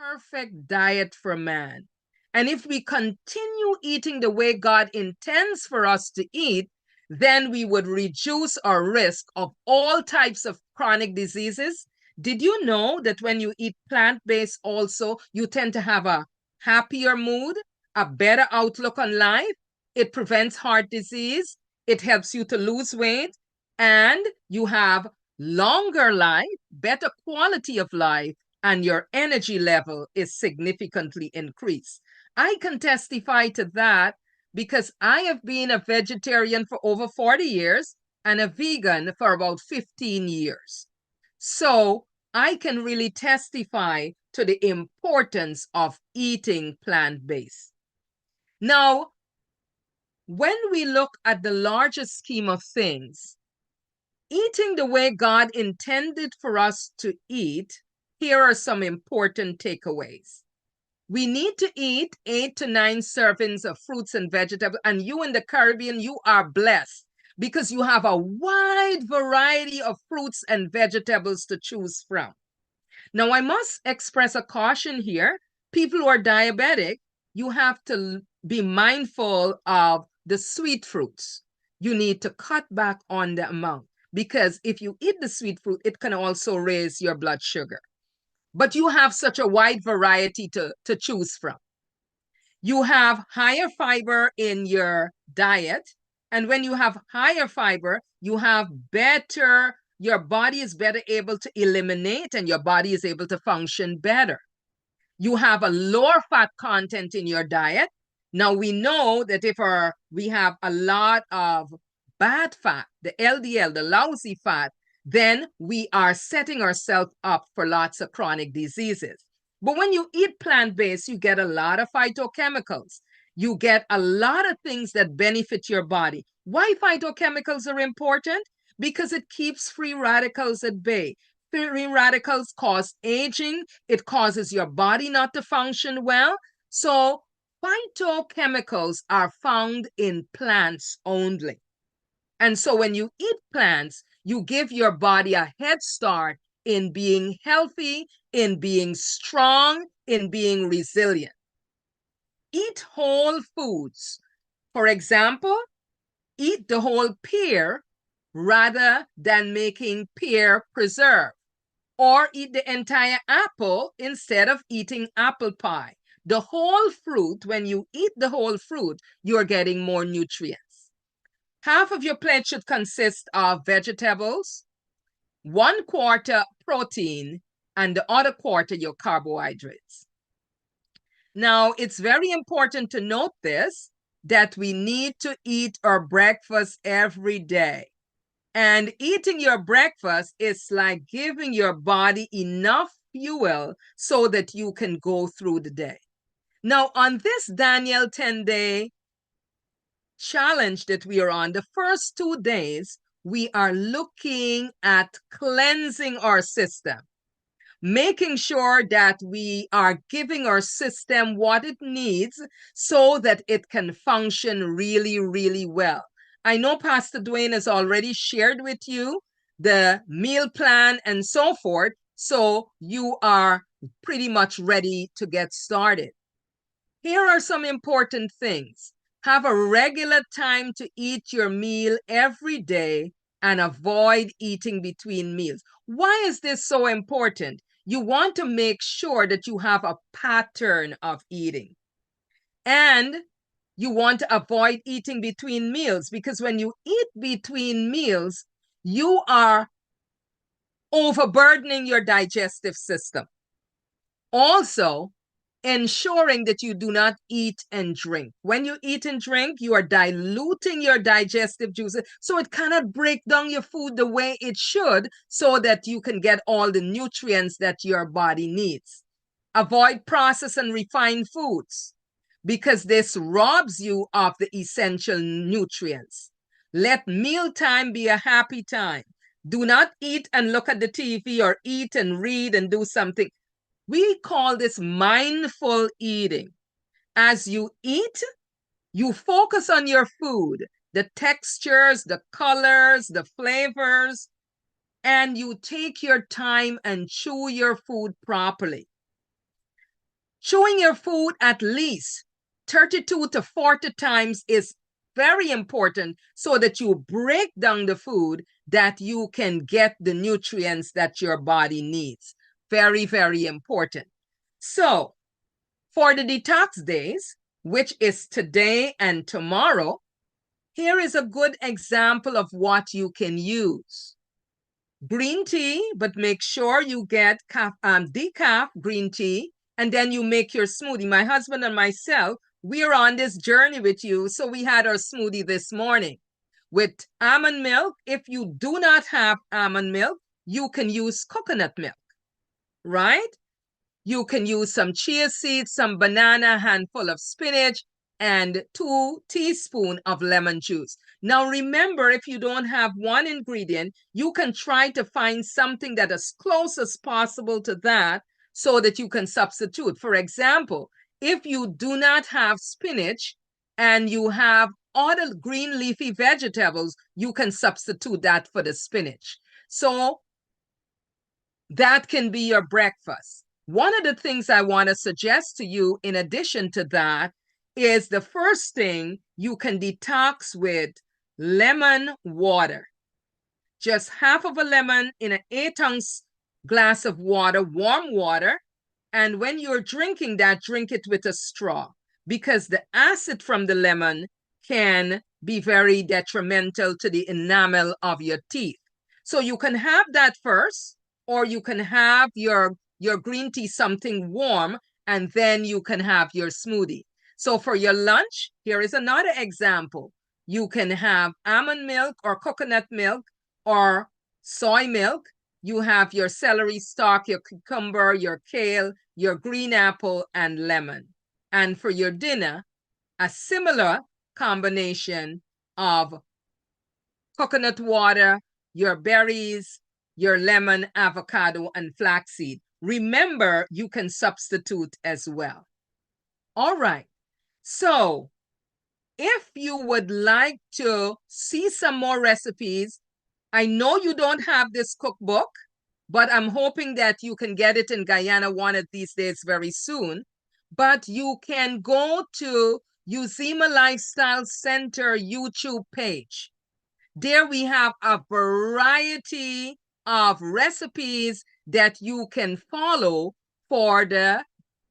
perfect diet for man. And if we continue eating the way God intends for us to eat, then we would reduce our risk of all types of chronic diseases. Did you know that when you eat plant-based also, you tend to have a happier mood, a better outlook on life? It prevents heart disease. It helps you to lose weight, and you have longer life, better quality of life, and your energy level is significantly increased. I can testify to that because I have been a vegetarian for over 40 years and a vegan for about 15 years. So I can really testify to the importance of eating plant-based. Now, when we look at the larger scheme of things, eating the way God intended for us to eat, here are some important takeaways. We need to eat 8 to 9 servings of fruits and vegetables. And you in the Caribbean, you are blessed because you have a wide variety of fruits and vegetables to choose from. Now, I must express a caution here. People who are diabetic, you have to be mindful of the sweet fruits. You need to cut back on the amount because if you eat the sweet fruit, it can also raise your blood sugar. But you have such a wide variety to choose from. You have higher fiber in your diet. And when you have higher fiber, you have better, your body is better able to eliminate and your body is able to function better. You have a lower fat content in your diet. Now we know that if we have a lot of bad fat, the LDL, the lousy fat, then we are setting ourselves up for lots of chronic diseases. But when you eat plant-based, you get a lot of phytochemicals. You get a lot of things that benefit your body. Why phytochemicals are important? Because it keeps free radicals at bay. Free radicals cause aging. It causes your body not to function well. So phytochemicals are found in plants only. And so when you eat plants, you give your body a head start in being healthy, in being strong, in being resilient. Eat whole foods. For example, eat the whole pear rather than making pear preserve. Or eat the entire apple instead of eating apple pie. The whole fruit, when you eat the whole fruit, you're getting more nutrients. Half of your plate should consist of vegetables, 1/4 protein, and the other quarter your carbohydrates. Now, it's very important to note this, that we need to eat our breakfast every day. And eating your breakfast is like giving your body enough fuel so that you can go through the day. Now, on this Daniel 10-day challenge that we are on, the first 2 days, we are looking at cleansing our system, making sure that we are giving our system what it needs so that it can function really, really well. I know Pastor Dwayne has already shared with you the meal plan and so forth, so you are pretty much ready to get started. Here are some important things. Have a regular time to eat your meal every day and avoid eating between meals. Why is this so important? You want to make sure that you have a pattern of eating. And you want to avoid eating between meals because when you eat between meals, you are overburdening your digestive system. Also, ensuring that you do not eat and drink. When you eat and drink, you are diluting your digestive juices, so it cannot break down your food the way it should so that you can get all the nutrients that your body needs. Avoid processed and refined foods because this robs you of the essential nutrients. Let mealtime be a happy time. Do not eat and look at the TV or eat and read and do something. We call this mindful eating. As you eat, you focus on your food, the textures, the colors, the flavors, and you take your time and chew your food properly. Chewing your food at least 32 to 40 times is very important so that you break down the food that you can get the nutrients that your body needs. Very, very important. So for the detox days, which is today and tomorrow, here is a good example of what you can use. Green tea, but make sure you get decaf green tea, and then you make your smoothie. My husband and myself, we're on this journey with you. So we had our smoothie this morning with almond milk. If you do not have almond milk, you can use coconut milk, right? You can use some chia seeds, some banana, handful of spinach, and 2 teaspoons of lemon juice. Now remember, if you don't have one ingredient, you can try to find something that is close as possible to that so that you can substitute. For example, if you do not have spinach and you have other green leafy vegetables, you can substitute that for the spinach. So that can be your breakfast. One of the things I want to suggest to you in addition to that is the first thing you can detox with lemon water. Just half of a lemon in an 8-ounce glass of water, warm water. And when you're drinking that, drink it with a straw because the acid from the lemon can be very detrimental to the enamel of your teeth. So you can have that first, or you can have your green tea, something warm, and then you can have your smoothie. So for your lunch, here is another example. You can have almond milk or coconut milk or soy milk. You have your celery stalk, your cucumber, your kale, your green apple, and lemon. And for your dinner, a similar combination of coconut water, your berries, your lemon, avocado, and flaxseed. Remember, you can substitute as well. All right. So if you would like to see some more recipes, I know you don't have this cookbook, but I'm hoping that you can get it in Guyana one of these days very soon. But you can go to Uzima Lifestyle Center YouTube page. There we have a variety of recipes that you can follow for the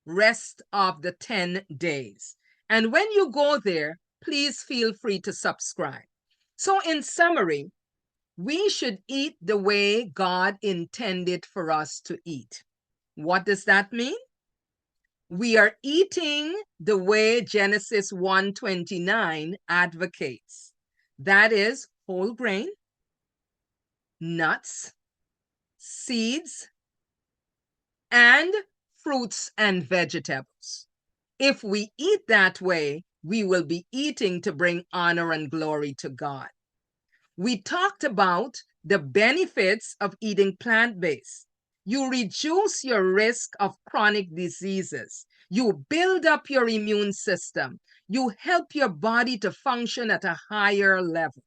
rest of the 10 days. And when you go there, please feel free to subscribe. So in summary, we should eat the way God intended for us to eat. What does that mean? We are eating the way Genesis 1:29 advocates. That is whole grain, nuts, seeds, and fruits and vegetables. If we eat that way, we will be eating to bring honor and glory to God. We talked about the benefits of eating plant-based. You reduce your risk of chronic diseases. You build up your immune system. You help your body to function at a higher level.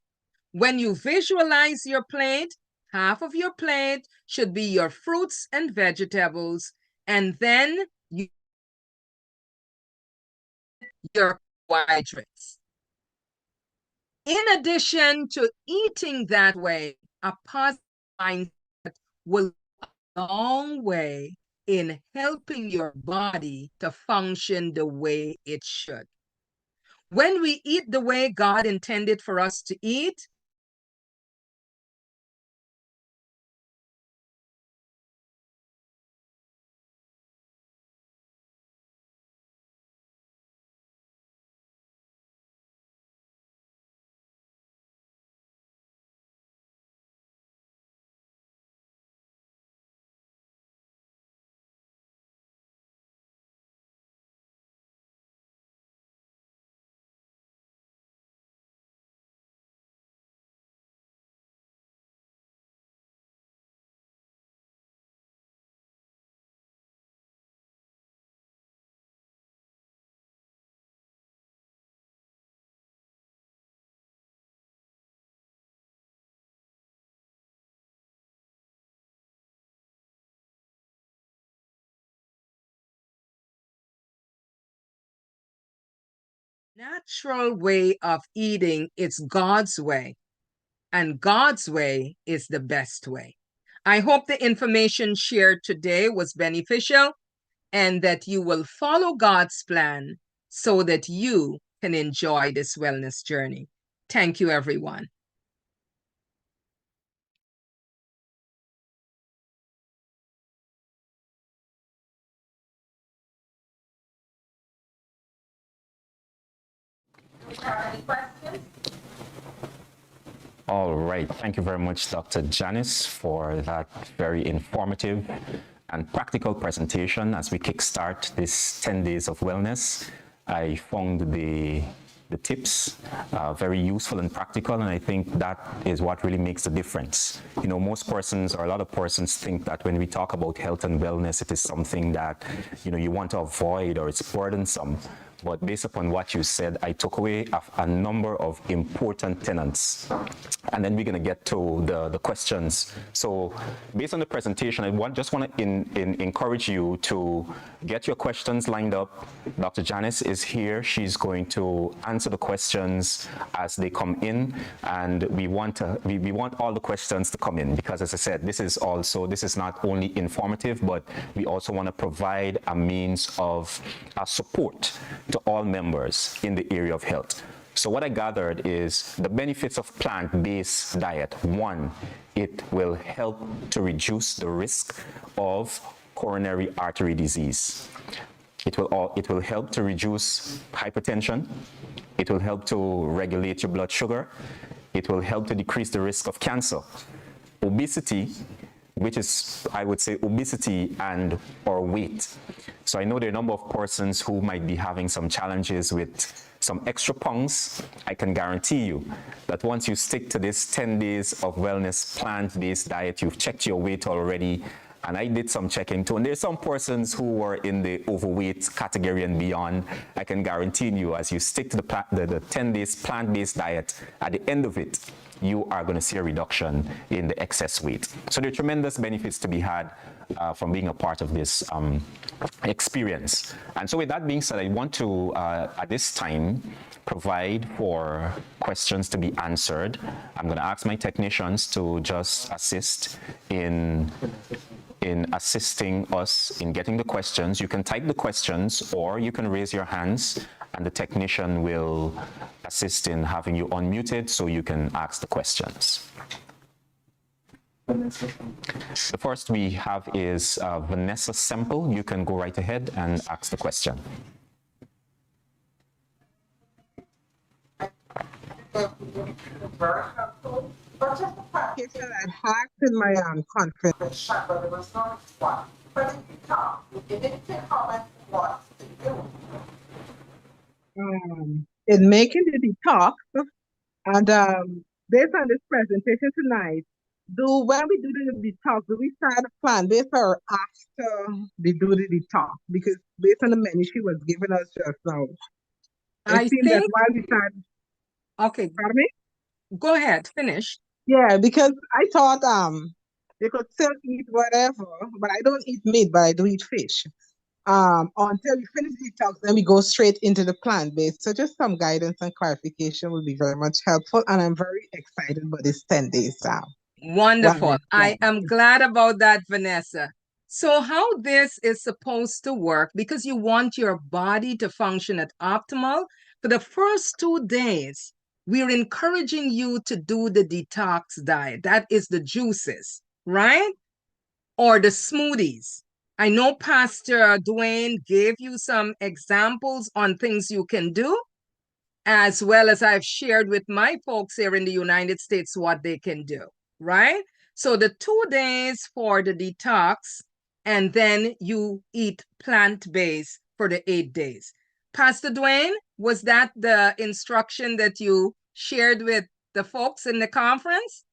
When you visualize your plate, half of your plate should be your fruits and vegetables, and then your carbohydrates. In addition to eating that way, a positive mindset will go a long way in helping your body to function the way it should. When we eat the way God intended for us to eat, natural way of eating. It's God's way, and God's way is the best way. I hope the information shared today was beneficial and that you will follow God's plan so that you can enjoy this wellness journey. Thank you, everyone. Any questions? All right. Thank you very much, Dr. Janice, for that very informative and practical presentation as we kickstart this 10 days of wellness. I found the tips very useful and practical, and I think that is what really makes the difference. You know, most persons, or a lot of persons, think that when we talk about health and wellness, it is something that, you know, you want to avoid or it's burdensome. But based upon what you said, I took away a number of important tenets. And then we're going to get to the questions. So based on the presentation, I just want to encourage you to get your questions lined up. Dr. Janice is here. She's going to answer the questions as they come in. And we want all the questions to come in because, as I said, this is not only informative, but we also want to provide a means of support to all members in the area of health. So what I gathered is the benefits of plant-based diet. One, it will help to reduce the risk of coronary artery disease. It will help to reduce hypertension. It will help to regulate your blood sugar. It will help to decrease the risk of cancer. Obesity, which is, I would say, obesity and or weight. So I know there are a number of persons who might be having some challenges with some extra pounds. I can guarantee you that once you stick to this 10 days of wellness plant-based diet, you've checked your weight already, and I did some checking too. And there's some persons who were in the overweight category and beyond. I can guarantee you, as you stick to the 10 days plant-based diet, at the end of it, you are going to see a reduction in the excess weight. So there are tremendous benefits to be had from being a part of this experience. And so with that being said, I want to, at this time, provide for questions to be answered. I'm going to ask my technicians to just assist in assisting us in getting the questions. You can type the questions or you can raise your hands and the technician will assist in having you unmuted so you can ask the questions. The first we have is Vanessa Semple. You can go right ahead and ask the question. But just the package that I had in my conference. But it was not one. But if you talk, it didn't say how much what to do. In making the detox, and based on this presentation tonight, when we do the detox, do we start a plan based or after we do the detox? Because based on the menu she was giving us just now, I think that while we start. Okay. Pardon me? Go ahead, finish. Yeah, because I thought you could still eat whatever, but I don't eat meat, but I do eat fish. Until we finish the detox, then we go straight into the plant-based. So just some guidance and clarification would be very much helpful. And I'm very excited about this 10 days now. Wonderful. I am glad about that, Vanessa. So how this is supposed to work, because you want your body to function at optimal, for the first 2 days, we're encouraging you to do the detox diet. That is the juices, right? Or the smoothies. I know Pastor Dwayne gave you some examples on things you can do, as well as I've shared with my folks here in the United States what they can do, right? So the 2 days for the detox, and then you eat plant-based for the 8 days. Pastor Dwayne, was that the instruction that you shared with the folks in the conference?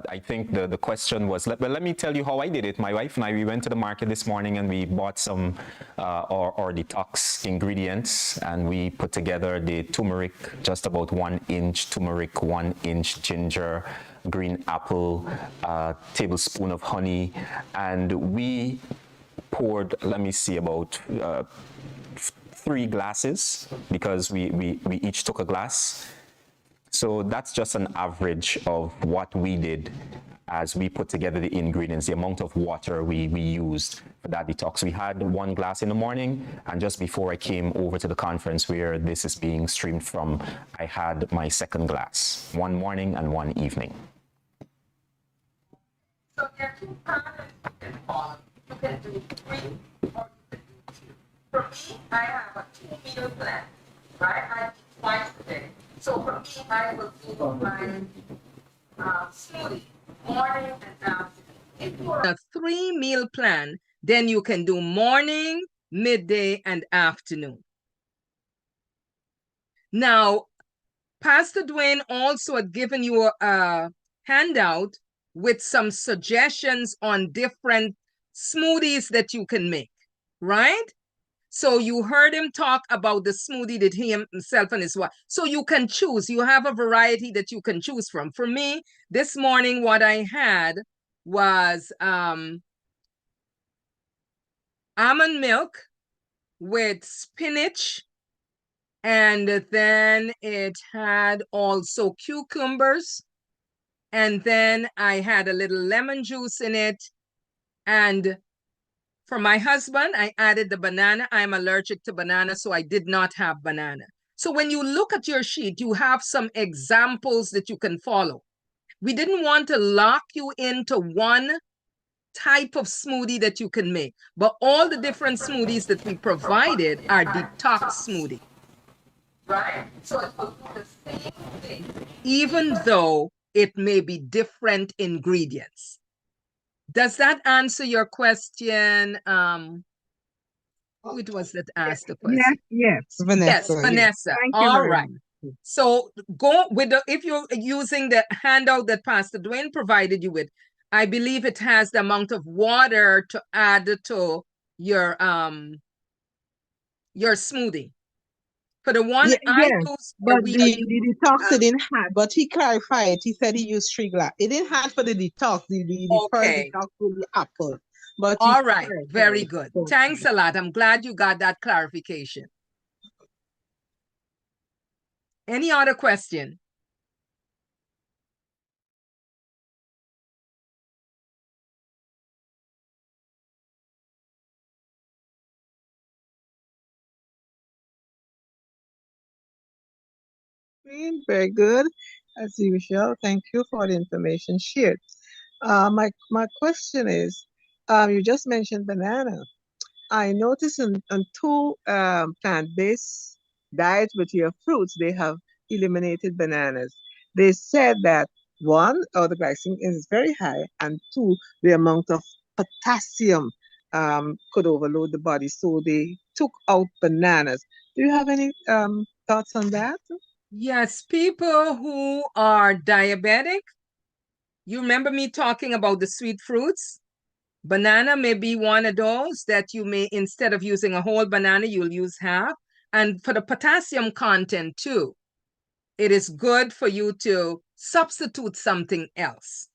I think the question was, let me tell you how I did it. My wife and I, we went to the market this morning and we bought some our detox ingredients, and we put together the turmeric, just about 1 inch turmeric, 1 inch ginger, green apple, a tablespoon of honey, and we poured, let me see, about 3 glasses, because we each took a glass. So that's just an average of what we did as we put together the ingredients, the amount of water we used for that detox. We had 1 glass in the morning, and just before I came over to the conference where this is being streamed from, I had my 2nd glass, 1 morning and 1 evening. So there are 2 patterns you can follow. You can do 3 or you can do 2. For me, I have a 2-meal plan, right? I eat twice a day. So for me, I will do my smoothie morning and afternoon. If you're A 3-meal plan, then you can do morning, midday, and afternoon. Now, Pastor Dwayne also had given you a handout with some suggestions on different smoothies that you can make, right? So you heard him talk about the smoothie that he himself and his wife. So you can choose. You have a variety that you can choose from. For me, this morning, what I had was almond milk with spinach, and then it had also cucumbers, and then I had a little lemon juice in it. And for my husband, I added the banana. I'm allergic to banana, so I did not have banana. So when you look at your sheet, you have some examples that you can follow. We didn't want to lock you into one type of smoothie that you can make, but all the different smoothies that we provided are detox smoothie. right? So it will do the same thing. Even though it may be different ingredients. Does that answer your question? Who it was that asked the question? Yes, Vanessa. Yes, Vanessa. Thank you All very right. much. So go with the, if you're using the handout that Pastor Dwayne provided you with, I believe it has the amount of water to add to your smoothie. For the one I Yes, use, but we are the using, detox it didn't have, but he clarified. He said he used 3 glass. It didn't have for the detox. The first okay. detox was the apple, but he All right, very clarified. good. So, Thanks a lot. I'm glad you got that clarification. Any other question? very good, as usual. Thank you for the information shared. My question is, you just mentioned banana. I noticed on 2 plant-based diets with your fruits, they have eliminated bananas. They said that 1, the glycemic is very high, and 2, the amount of potassium could overload the body. So they took out bananas. Do you have any thoughts on that? Yes, people who are diabetic, you remember me talking about the sweet fruits? Banana may be one of those that you may, instead of using a whole banana, you'll use half. And for the potassium content too, it is good for you to substitute something else.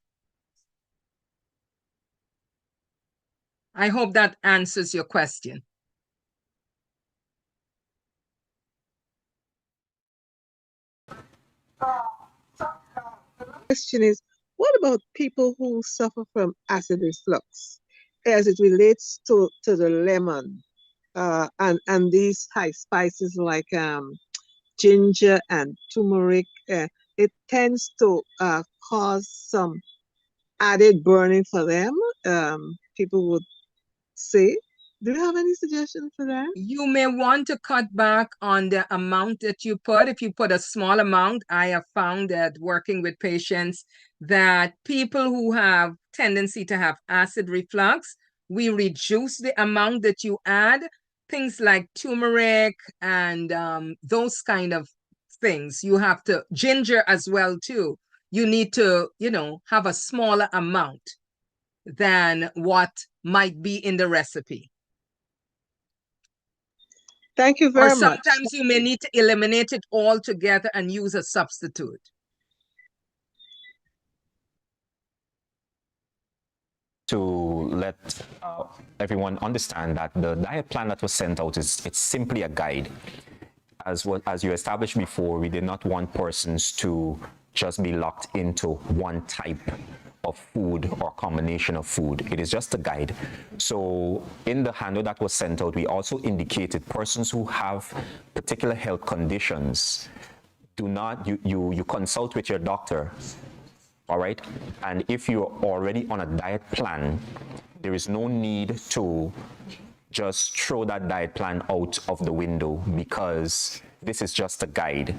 I hope that answers your question. Question is, what about people who suffer from acid reflux as it relates to the lemon and these high spices like ginger and turmeric? It tends to cause some added burning for them. People would say. Do you have any suggestion for that? You may want to cut back on the amount that you put. If you put a small amount, I have found that working with patients that people who have tendency to have acid reflux, we reduce the amount that you add, things like turmeric and those kind of things. You have to, ginger as well too. You need to, have a smaller amount than what might be in the recipe. Thank you Or very much. sometimes you may need to eliminate it altogether and use a substitute. to let everyone understand that the diet plan that was sent out it's simply a guide. As you established before, we did not want persons to just be locked into one type of food or combination of food. It is just a guide. So in the handout that was sent out, we also indicated persons who have particular health conditions, do not, you consult with your doctor, all right? And if you're already on a diet plan, there is no need to just throw that diet plan out of the window, because this is just a guide.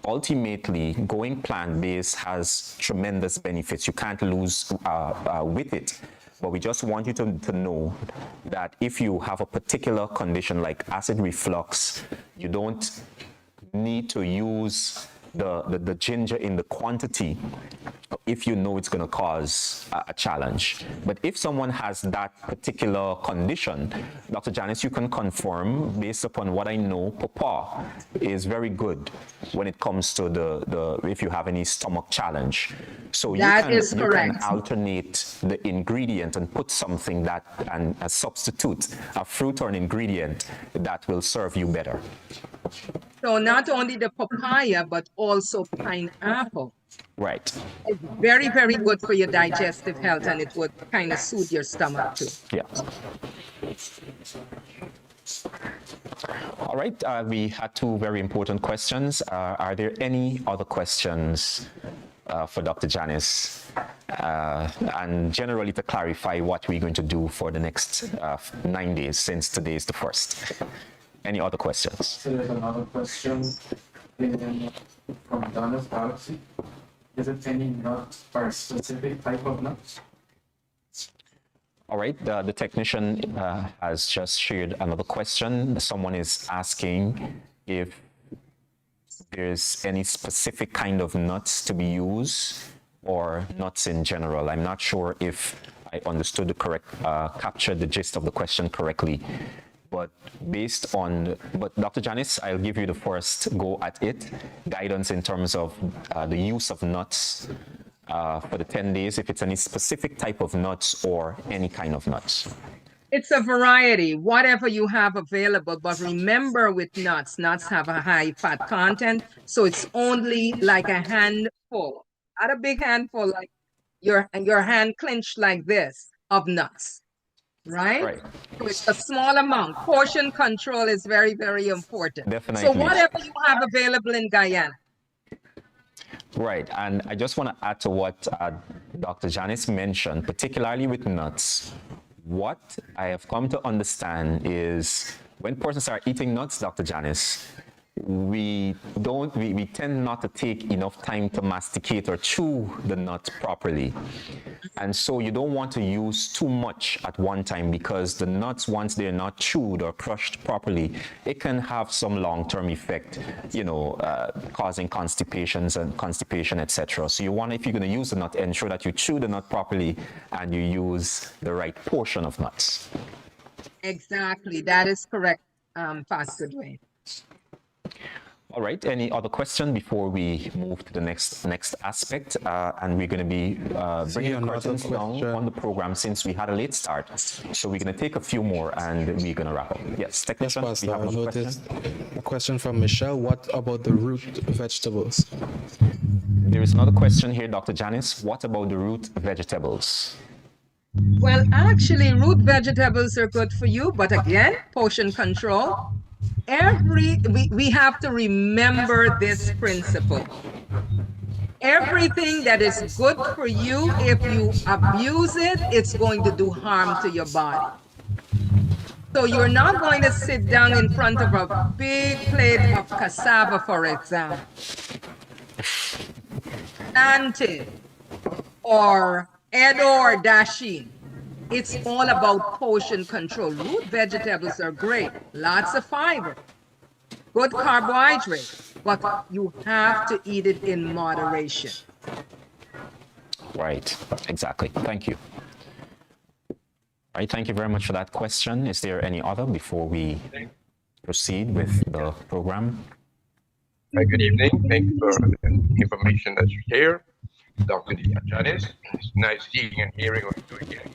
Ultimately, going plant-based has tremendous benefits. You can't lose with it. But we just want you to know that if you have a particular condition like acid reflux, you don't need to use the ginger in the quantity if you know it's going to cause a challenge. But if someone has that particular condition, Dr. Janice, you can confirm, based upon what I know, pawpaw is very good when it comes to the if you have any stomach challenge. So you can alternate the ingredient and put something that, and a substitute, a fruit or an ingredient that will serve you better. So not only the papaya, but also pineapple. Right. It's very, very good for your digestive health, and it would kind of soothe your stomach too. Yeah. All right, we had two very important questions. Are there any other questions for Dr. Janice? And generally to clarify what we're going to do for the next 9 days, since today is the first. Any other questions? So there's another question from Donna's Galaxy. Is it any nut or a specific type of nuts? All right, the technician has just shared another question. Someone is asking if there's any specific kind of nuts to be used or nuts in general. I'm not sure if I understood the correct, captured the gist of the question correctly. But based on, Dr. Janice, I'll give you the first go at it. Guidance in terms of the use of nuts for the 10 days, if it's any specific type of nuts or any kind of nuts. It's a variety, whatever you have available. But remember, with nuts have a high fat content. So it's only like a handful, not a big handful, like your hand clenched like this of nuts. Right? So it's a small amount. Portion control is very, very important. Definitely. So whatever you have available in Guyana. Right, and I just want to add to what Dr. Janice mentioned, particularly with nuts. What I have come to understand is when persons are eating nuts, Dr. Janice, we tend not to take enough time to masticate or chew the nut properly. And so you don't want to use too much at one time, because the nuts, once they're not chewed or crushed properly, it can have some long-term effect, you know, causing constipation, etc. So you want, if you're going to use the nut, ensure that you chew the nut properly and you use the right portion of nuts. Exactly, that is correct, Pastor Dwayne. All right, any other question before we move to the next aspect? And we're going to be bringing the curtains down on the program since we had a late start. So we're going to take a few more and we're going to wrap up. Yes, technician, yes, we have I noticed question? A question from Michelle. What about the root vegetables? There is another question here, Dr. Janice. What about the root vegetables? Well, actually, root vegetables are good for you, but again, portion control. We have to remember this principle. Everything that is good for you, if you abuse it, it's going to do harm to your body. So you're not going to sit down in front of a big plate of cassava, for example, plantain, or edo or dashi. It's all about portion control. Root vegetables are great, lots of fiber, good carbohydrate, but you have to eat it in moderation. Right, exactly. Thank you. All right, thank you very much for that question. Is there any other before we proceed with the program? Good evening. Thank you for the information that you share, Dr. Janice. It's nice seeing and hearing what you do again.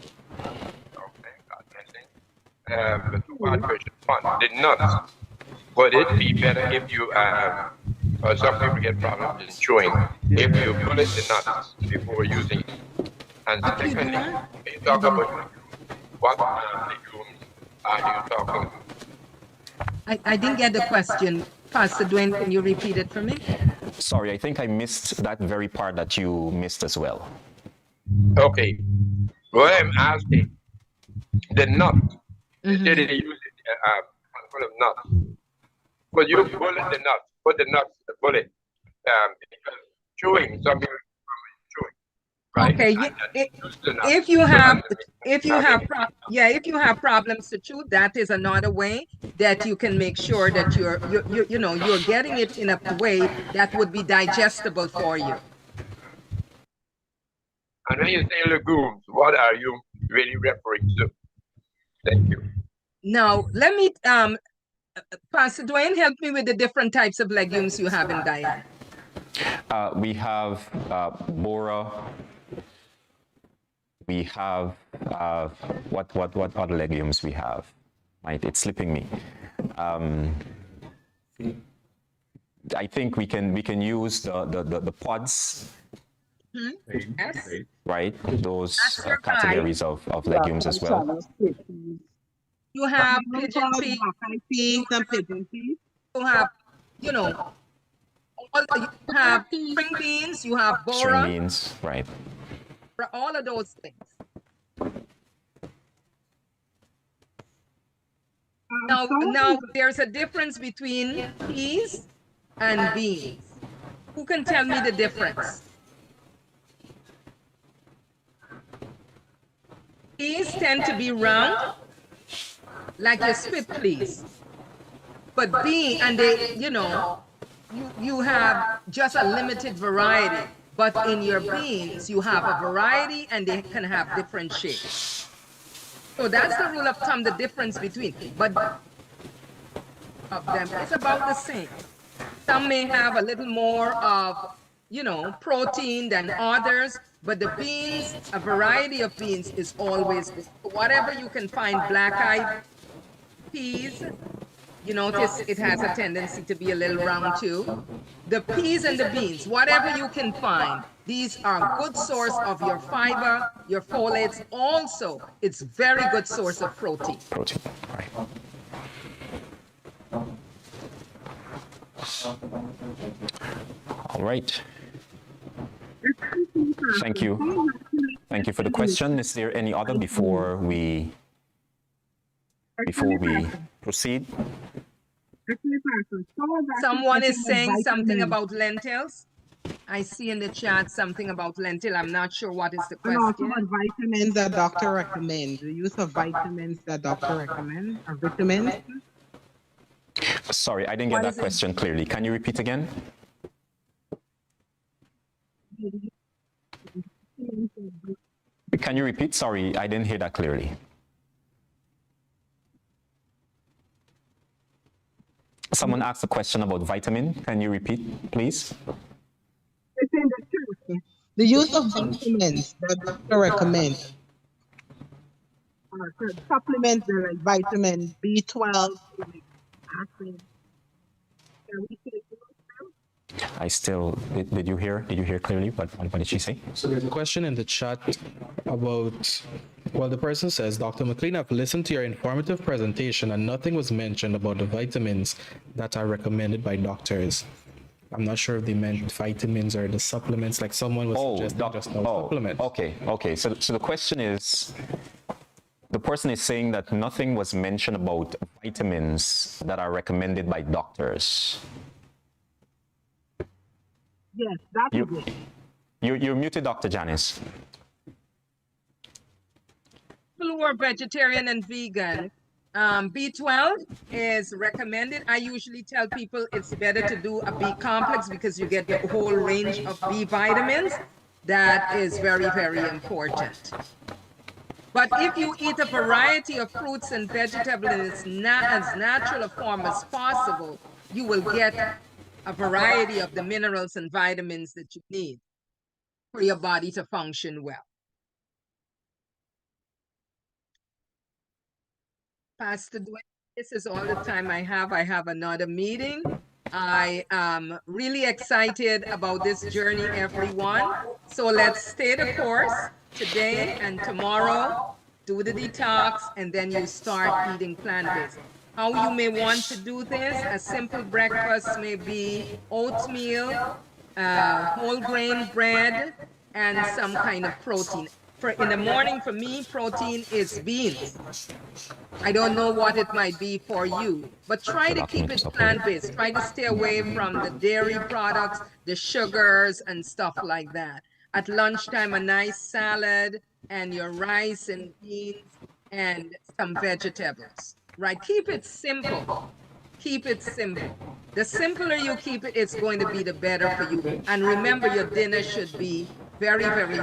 the two-part question. One, the nuts. Would it be better if you, or some people get problems in chewing, if you bullet the nuts before using it? And If you do secondly, what? you talk about what legumes are you talking about? I didn't get the question. Pastor Dwayne, can you repeat it for me? Sorry, I think I missed that very part that you missed as well. Okay, what I'm asking, the nut, you said Mhm. they use full of nuts. But you bullet the nuts, put the nuts, the bullet, because chewing, some people chewing, right? Okay, And then use the nuts. if you So have that's if you have if you have problems to chew, that is another way that you can make sure that you're getting it in a way that would be digestible for you. And when you say legumes, what are you really referring to? Thank you. Now, let me Pastor Dwayne, help me with the different types of legumes you have in Guyana. We have bora. We have what other legumes we have? Right, it's slipping me. I think we can use the pods, Yes. right? Those That's your categories of legumes as well. You have But pigeon peas, black-eyed peas and pigeon peas. you have, you have string beans, you have String bora, beans, right? all of those things. Now there's a difference between peas and beans. Who can tell me the difference? Peas tend to be round, like your split peas. But you have just a limited variety. But in your beans, you have a variety and they can have different shapes. So that's the rule of thumb, the difference between. But of them, it's about the same. Some may have a little more of, protein than others, but the beans, a variety of beans is always good. Whatever you can find, black-eyed peas, you notice it has a tendency to be a little round too. The peas and the beans, whatever you can find, these are good source of your fiber, your folates. Also, it's very good source of protein. Protein, right? All right. Thank you. Thank you for the question. Is there any other before we proceed? Someone is saying something about lentils. I see in the chat something about lentil. I'm not sure what is the And also question. what vitamins that doctor recommends. The use of vitamins that doctor recommends, or vitamins. Sorry, I didn't get that question clearly. Can you repeat again? Can you repeat? Sorry, I didn't hear that clearly. Someone asked a question about vitamin. Can you repeat, please? The use of vitamins that doctor recommends. Supplements like vitamin B12. I still, did you hear clearly? What did she say? So there's a question in the chat about, well, the person says, Dr. McLean, I've listened to your informative presentation and nothing was mentioned about the vitamins that are recommended by doctors. I'm not sure if they meant vitamins or the supplements, like someone was suggesting just no supplements. Okay. So the question is, the person is saying that nothing was mentioned about vitamins that are recommended by doctors. Yes, that is it. You're muted, Dr. Janice. People who are vegetarian and vegan, B12 is recommended. I usually tell people it's better to do a B complex because you get the whole range of B vitamins. That is very, very important. But if you eat a variety of fruits and vegetables in as natural a form as possible, you will get a variety of the minerals and vitamins that you need for your body to function well. Pastor Dwayne, this is all the time I have. I have another meeting. I am really excited about this journey, everyone. So let's stay the course today and tomorrow. Do the detox, and then you start eating plant-based. How you may want to do this, a simple breakfast may be oatmeal, whole grain bread, and some kind of protein. For in the morning, for me, protein is beans. I don't know what it might be for you, but try to keep it plant-based. Try to stay away from the dairy products, the sugars, and stuff like that. At lunchtime, a nice salad and your rice and beans and some vegetables, right? Keep it simple. Keep it simple. The simpler you keep it, it's going to be the better for you. And remember, your dinner should be very, very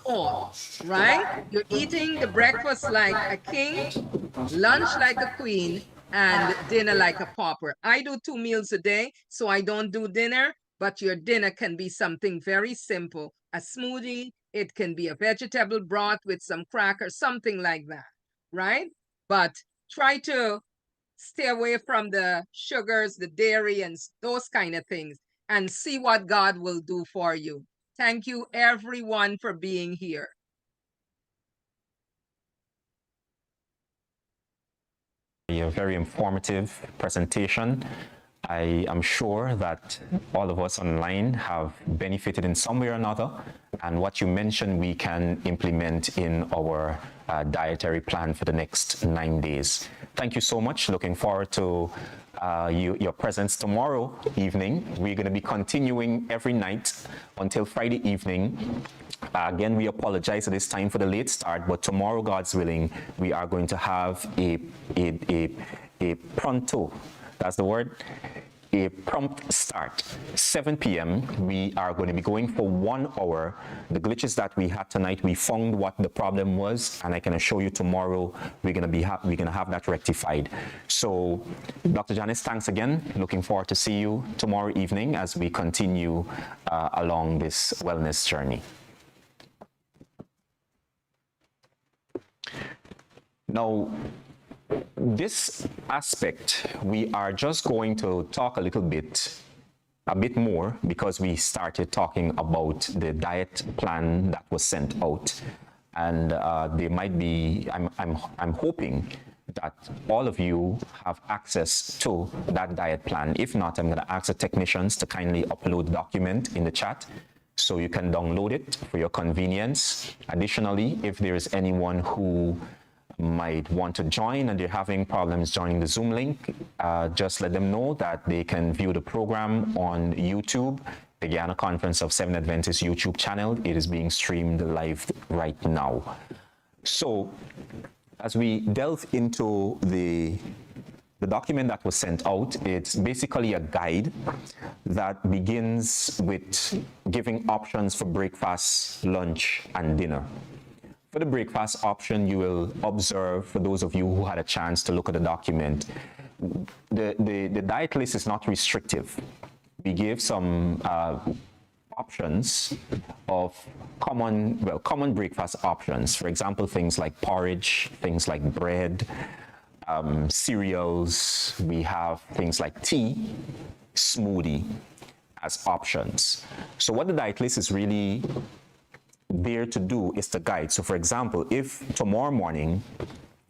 small, right? You're eating the breakfast like a king, lunch like a queen, and dinner like a pauper. I do 2 meals a day, so I don't do dinner, but your dinner can be something very simple. A smoothie, it can be a vegetable broth with some crackers, something like that, right? But try to stay away from the sugars, the dairy, and those kind of things, and see what God will do for you. Thank you, everyone, for being here. A very informative presentation. I am sure that all of us online have benefited in some way or another, and what you mentioned we can implement in our dietary plan for the next 9 days. Thank you so much. Looking forward to your presence tomorrow evening. We're going to be continuing every night until Friday evening. Again, we apologize at this time for the late start, but tomorrow, God's willing, we are going to have a pronto, that's the word, a prompt start. 7 p.m. we are going to be going for 1 hour. The glitches that we had tonight, we found what the problem was, and I can assure you tomorrow we're going to have that rectified. So Dr. Janice, thanks again. Looking forward to see you tomorrow evening as we continue along this wellness journey. Now, this aspect, we are just going to talk a bit more, because we started talking about the diet plan that was sent out, and there might be, I'm hoping that all of you have access to that diet plan. If not, I'm going to ask the technicians to kindly upload the document in the chat so you can download it for your convenience. Additionally, if there is anyone who might want to join and they're having problems joining the Zoom link, just let them know that they can view the program on YouTube, the Guyana Conference of Seventh Adventist YouTube channel. It is being streamed live right now. So as we delve into the document that was sent out, it's basically a guide that begins with giving options for breakfast, lunch, and dinner. For the breakfast option, you will observe, for those of you who had a chance to look at the document, the diet list is not restrictive. We gave some options of common breakfast options. For example, things like porridge, things like bread, cereals. We have things like tea, smoothie as options. So what the diet list is really there to do is to guide. So for example, if tomorrow morning,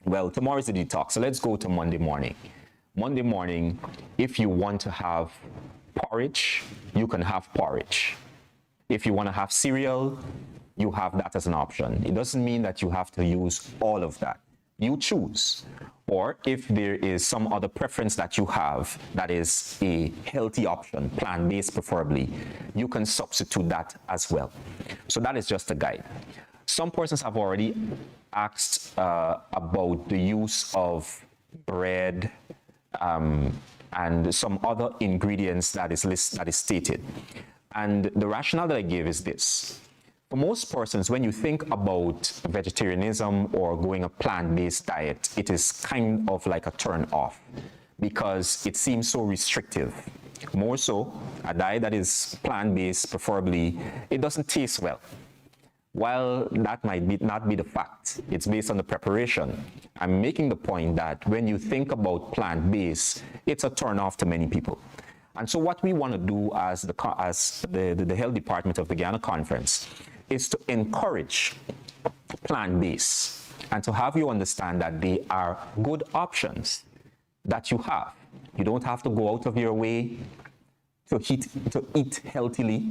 tomorrow is the detox, so let's go to Monday morning. Monday morning, if you want to have porridge, you can have porridge. If you want to have cereal, you have that as an option. It doesn't mean that you have to use all of that. You choose. Or if there is some other preference that you have that is a healthy option, plant-based preferably, you can substitute that as well. So that is just a guide. Some persons have already asked about the use of bread and some other ingredients that is stated. And the rationale that I give is this. For most persons, when you think about vegetarianism or going a plant-based diet, it is kind of like a turn off because it seems so restrictive. More so, a diet that is plant-based, preferably, it doesn't taste well. While that might not be the fact, it's based on the preparation. I'm making the point that when you think about plant-based, it's a turn-off to many people. And so what we want to do as the health department of the Guyana Conference is to encourage plant-based and to have you understand that they are good options that you have. You don't have to go out of your way to eat healthily.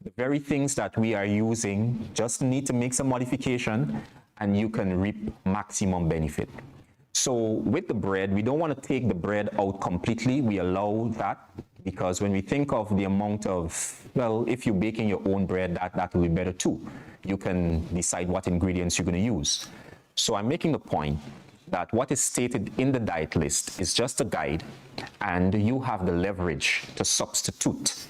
The very things that we are using just need to make some modification and you can reap maximum benefit. So with the bread, we don't want to take the bread out completely. We allow that because when we think of the amount of, well, if you're baking your own bread, that will be better too. You can decide what ingredients you're going to use. So I'm making the point that what is stated in the diet list is just a guide, and you have the leverage to substitute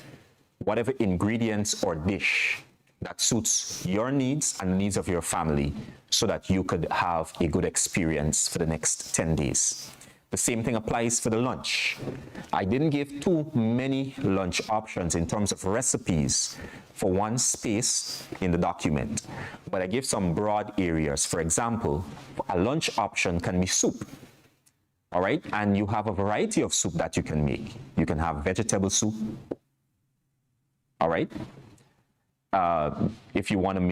whatever ingredients or dish that suits your needs and the needs of your family so that you could have a good experience for the next 10 days. The same thing applies for the lunch. I didn't give too many lunch options in terms of recipes for one space in the document, but I give some broad areas. For example, a lunch option can be soup. All right, and you have a variety of soup that you can make. You can have vegetable soup. All right. If you want to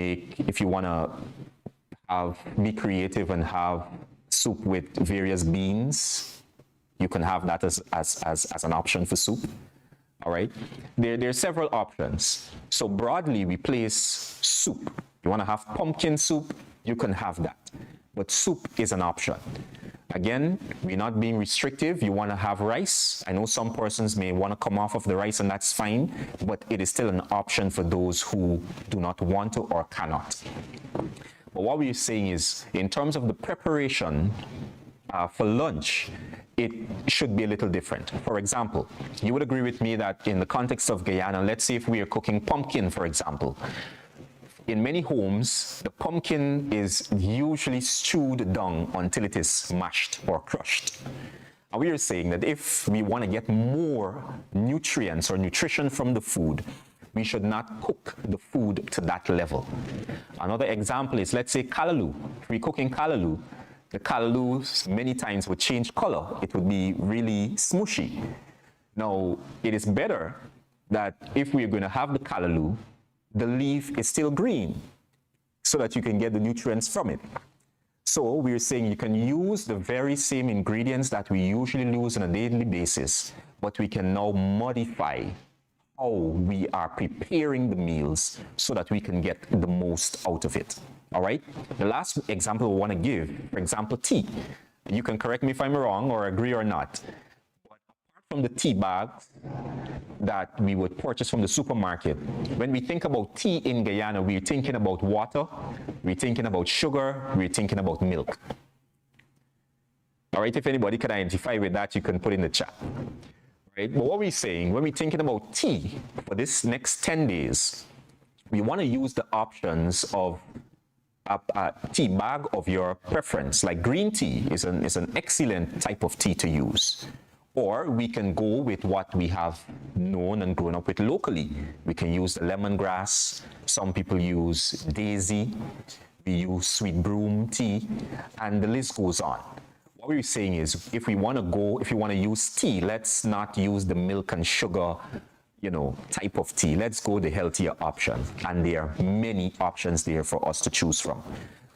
be creative and have soup with various beans, you can have that as an option for soup. All right. There are several options. So broadly, we place soup. You want to have pumpkin soup, you can have that. But soup is an option. Again, we're not being restrictive. You want to have rice. I know some persons may want to come off of the rice, and that's fine, but it is still an option for those who do not want to or cannot. But what we're saying is, in terms of the preparation for lunch, it should be a little different. For example, you would agree with me that in the context of Guyana, let's say if we are cooking pumpkin, for example, in many homes, the pumpkin is usually stewed down until it is mashed or crushed. And we are saying that if we want to get more nutrients or nutrition from the food, we should not cook the food to that level. Another example is, let's say, callaloo. If we're cooking callaloo, the callaloo many times would change color. It would be really smushy. Now, it is better that if we're going to have the callaloo, the leaf is still green so that you can get the nutrients from it. So we're saying you can use the very same ingredients that we usually use on a daily basis, but we can now modify how we are preparing the meals so that we can get the most out of it. All right? The last example we want to give, for example, tea. You can correct me if I'm wrong or agree or not. From the tea bags that we would purchase from the supermarket, when we think about tea in Guyana, we're thinking about water, we're thinking about sugar, we're thinking about milk. All right, if anybody can identify with that, you can put in the chat. Right? But what we're saying, when we're thinking about tea for this next 10 days, we want to use the options of a tea bag of your preference. Like green tea is an excellent type of tea to use. Or we can go with what we have known and grown up with locally. We can use the lemongrass. Some people use daisy. We use sweet broom tea, and the list goes on. What we're saying is, if you want to use tea, let's not use the milk and sugar, type of tea. Let's go the healthier option, and there are many options there for us to choose from.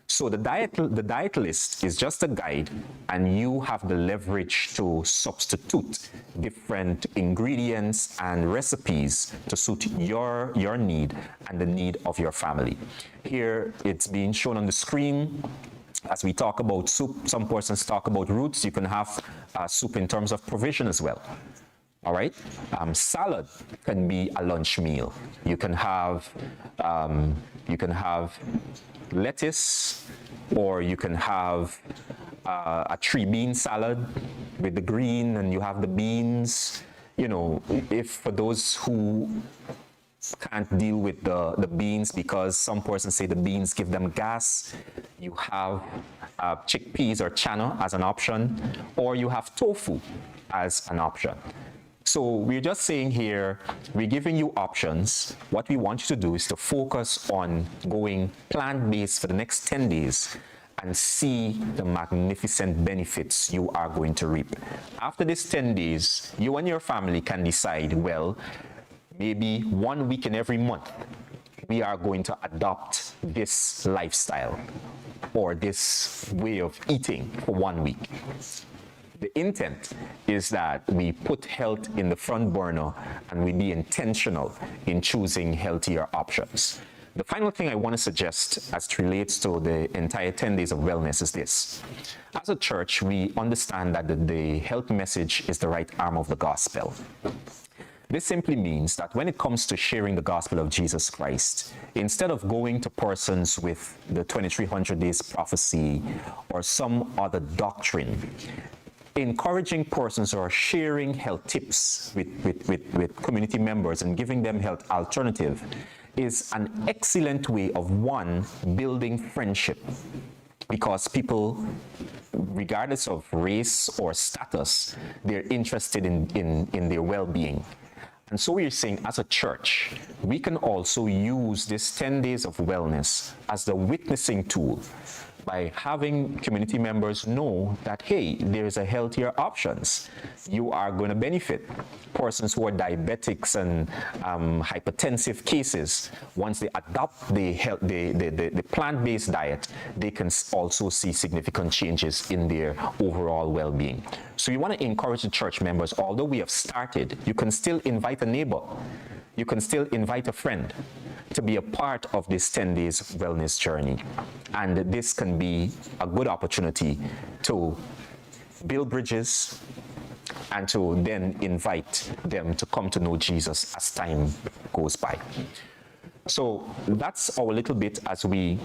So the diet list is just a guide, and you have the leverage to substitute different ingredients and recipes to suit your need and the need of your family. Here it's being shown on the screen. As we talk about soup, some persons talk about roots. You can have soup in terms of provision as well. All right. Salad can be a lunch meal. You can have lettuce, or you can have a 3-bean salad with the green, and you have the beans. If for those who can't deal with the beans because some persons say the beans give them gas, you have chickpeas or chana as an option, or you have tofu as an option. So we're just saying here, we're giving you options. What we want you to do is to focus on going plant-based for the next 10 days and see the magnificent benefits you are going to reap. After this 10 days, you and your family can decide, well, maybe 1 week in every month, we are going to adopt this lifestyle or this way of eating for 1 week. The intent is that we put health in the front burner and we be intentional in choosing healthier options. The final thing I want to suggest as it relates to the entire 10 days of wellness is this. As a church, we understand that the health message is the right arm of the gospel. This simply means that when it comes to sharing the gospel of Jesus Christ, instead of going to persons with the 2300 days prophecy or some other doctrine, encouraging persons or sharing health tips with community members and giving them health alternative is an excellent way of, one, building friendship, because people, regardless of race or status, they're interested in their well-being. And so we're saying, as a church, we can also use this 10 days of wellness as the witnessing tool by having community members know that, hey, there's a healthier options. You are going to benefit. Persons who are diabetics and hypertensive cases, once they adopt the plant-based diet, they can also see significant changes in their overall well-being. So you want to encourage the church members, although we have started, you can still invite a neighbor. You can still invite a friend to be a part of this 10 days wellness journey. And this can be a good opportunity to build bridges and to then invite them to come to know Jesus as time goes by. So that's our little bit as we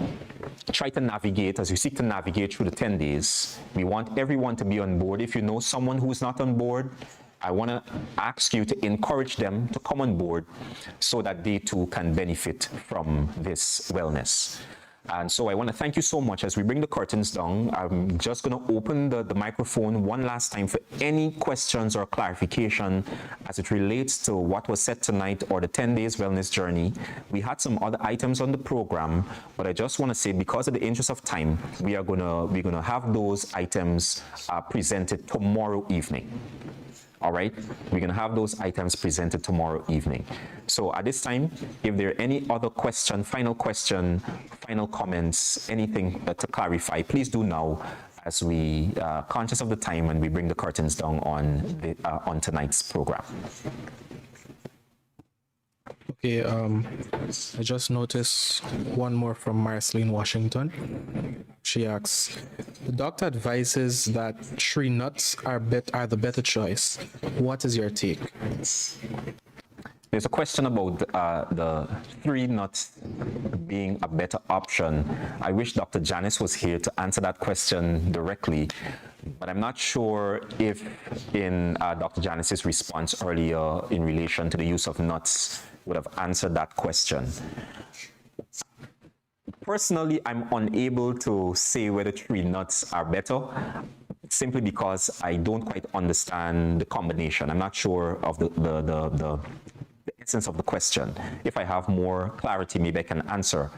try to navigate, as we seek to navigate through the 10 days. We want everyone to be on board. If you know someone who's not on board, I want to ask you to encourage them to come on board so that they too can benefit from this wellness. And so I want to thank you so much. As we bring the curtains down, I'm just going to open the microphone one last time for any questions or clarification as it relates to what was said tonight or the 10 days wellness journey. We had some other items on the program, but I just want to say, because of the interest of time, we're going to have those items presented tomorrow evening. All right, we're going to have those items presented tomorrow evening. So at this time, if there are any other final comments, anything to clarify, please do now, as we conscious of the time when we bring the curtains down on tonight's program. Okay, I just noticed one more from Marceline Washington. She asks, the doctor advises that tree nuts are the better choice. What is your take? There's a question about the tree nuts being a better option. I wish Dr. Janice was here to answer that question directly, but I'm not sure if in Dr. Janice's response earlier in relation to the use of nuts would have answered that question. Personally, I'm unable to say whether tree nuts are better, simply because I don't quite understand the combination. I'm not sure of the essence of the question. If I have more clarity, maybe I can answer.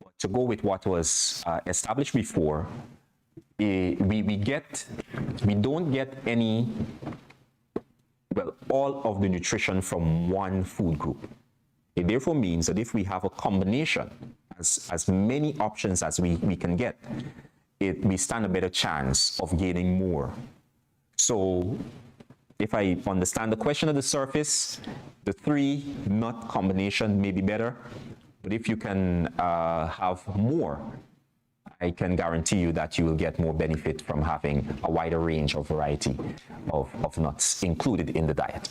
But to go with what was established before, we don't get all of the nutrition from one food group. It therefore means that if we have a combination, as many options as we can get, we stand a better chance of gaining more. So if I understand the question at the surface, the 3-nut combination may be better, but if you can have more, I can guarantee you that you will get more benefit from having a wider range of variety of nuts included in the diet.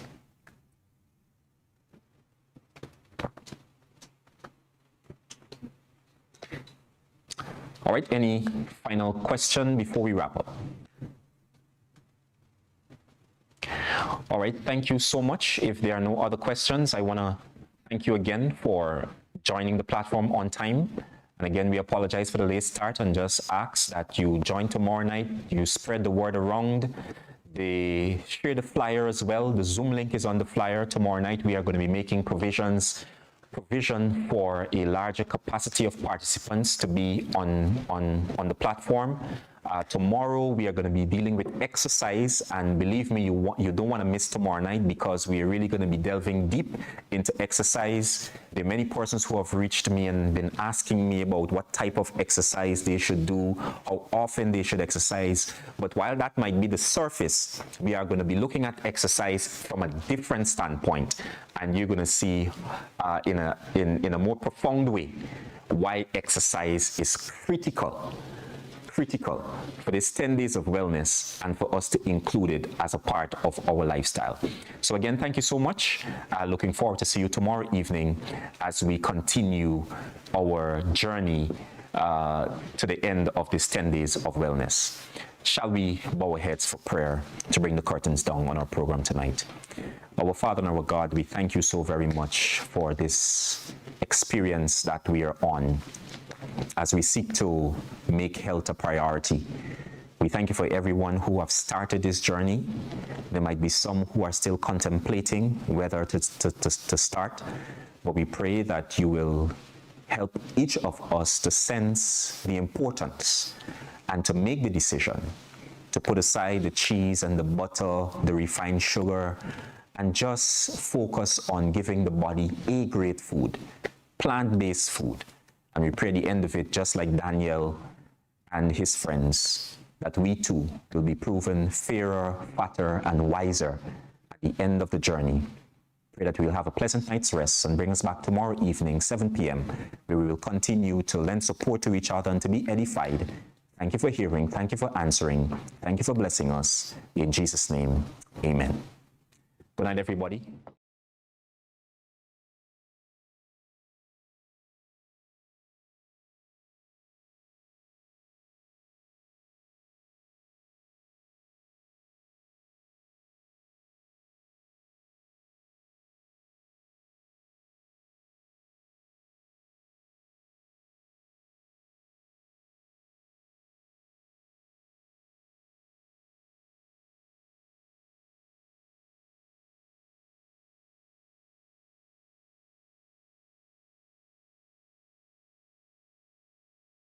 All right, any final question before we wrap up? All right, thank you so much. If there are no other questions, I want to thank you again for joining the platform on time. And again, we apologize for the late start and just ask that you join tomorrow night, you spread the word around, They share the flyer as well. The Zoom link is on the flyer. Tomorrow night, we are going to be making provision for a larger capacity of participants to be on the platform. Tomorrow, we are going to be dealing with exercise, and believe me, you don't want to miss tomorrow night, because we are really going to be delving deep into exercise. There are many persons who have reached me and been asking me about what type of exercise they should do, how often they should exercise. But while that might be the surface, we are going to be looking at exercise from a different standpoint, and you're going to see in a more profound way why exercise is critical for this 10 days of wellness, and for us to include it as a part of our lifestyle. So again, thank you so much. Looking forward to see you tomorrow evening as we continue our journey to the end of this 10 days of wellness. Shall we bow our heads for prayer to bring the curtains down on our program tonight? Our Father and our God, we thank you so very much for this experience that we are on as we seek to make health a priority. We thank you for everyone who have started this journey. There might be some who are still contemplating whether to start, but we pray that you will help each of us to sense the importance and to make the decision to put aside the cheese and the butter, the refined sugar, and just focus on giving the body a great food, plant-based food. And we pray at the end of it, just like Daniel and his friends, that we too will be proven fairer, fatter, and wiser at the end of the journey. Pray that we will have a pleasant night's rest and bring us back tomorrow evening, 7 p.m., where we will continue to lend support to each other and to be edified. Thank you for hearing. Thank you for answering. Thank you for blessing us. In Jesus' name, amen. Good night, everybody.